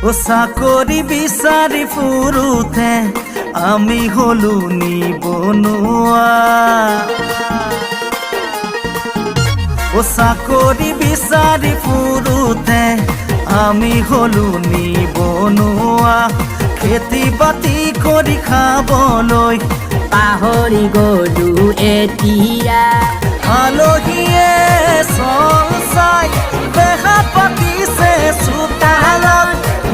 চাকৰি বিচাৰি ফুৰোতে আমি হলো নিবনুৱা। চাকৰি বিচাৰি ফুৰোতে আমি হলো নিবনুৱা। খেতি বাতি কৰি খাবলৈ পাহৰি গলো এতিয়া। আলহীয়ে চল চাই বেহা পাতিছে চোতালত।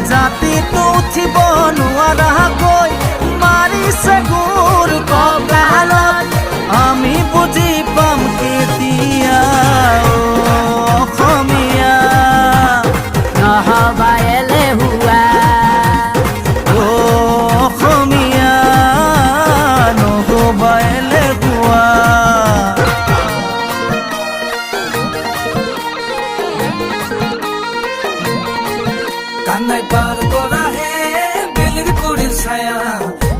জাতিটো উঠিব নোৱাৰাকৈ মাৰিছে গোৰ কঁকালত। আমি বুজি পাম কেতিয়া অসমীয়া নহবা এলেহুৱা। অসমীয়া নহবা এলেহুৱা। কান্নাই পাৰ কৰা হে বেলেৰ কৰিৰ ছায়া।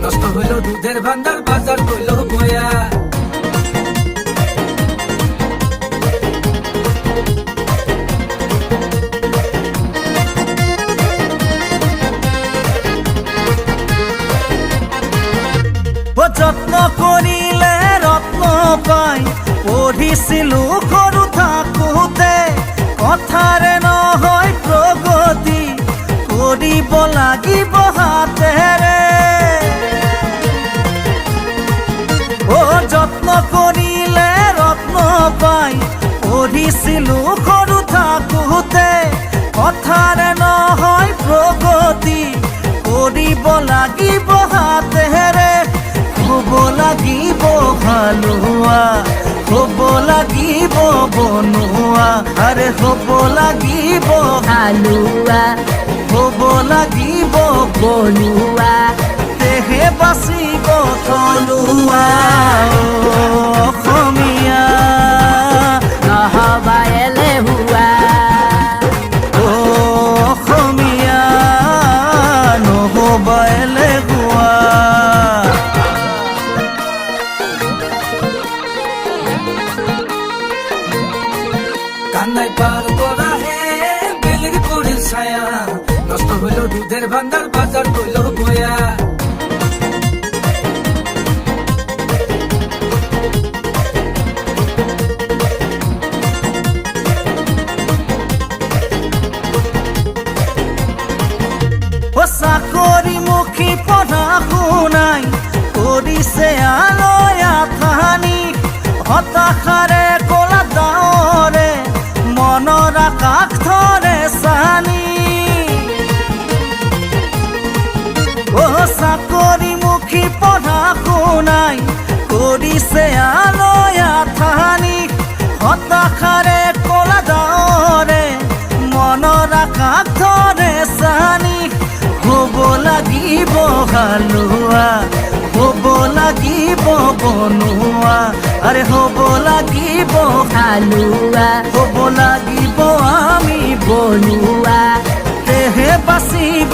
নষ্ট হইল দুধেৰ ভান্ডাৰ, বাজাৰ হইল বয়া। যত্ন কৰিলে ৰত্ন পাই পঢ়িছিলো সৰু থাকোতে। কথাৰে নহয় প্ৰগতি কৰিব লাগিব হাতেৰে। যত্ন কৰিলে ৰত্ন পাই পঢ়িছিলো সৰু থাকোতে। কথাৰে নহয় প্ৰগতি কৰিব লাগিব হাতেৰে। হ'ব লাগিব হালোৱা, হ'ব লাগিব বনোৱা। আৰে হ'ব লাগিব হালোৱা হ'ব লাগিব বনোৱা। দেহে বাচিব থলুৱা। অসমীয়া নহবা এলেহুৱা। অসমীয়া নহবা এলেহুৱা। কান্নাই পাৰ কৰা হে বেলেৰ কৰিৰ ছায়া। নষ্ট হইল দুধেৰ ভান্ডাৰ, বাজাৰ হইল বয়া। চাকৰিমুখী পঢ়া শুনাই কৰিছে আলয় আথানি। হতাশাৰে কলা ডাৱৰে মনৰ আকাশ ধৰে চানি। চাকৰিমুখী পঢ়া শুনাই কৰিছে আলয় আথানি। হতাশাৰে কলা ডাৱৰে মনৰ আকাশ ধৰে চানি। হ'ব লাগিব হালোৱা, হ'ব লাগিব বনোৱা। আৰে হ'ব লাগিব হালোৱা হ'ব লাগিব আমি বনোৱা। দেহে বাচিব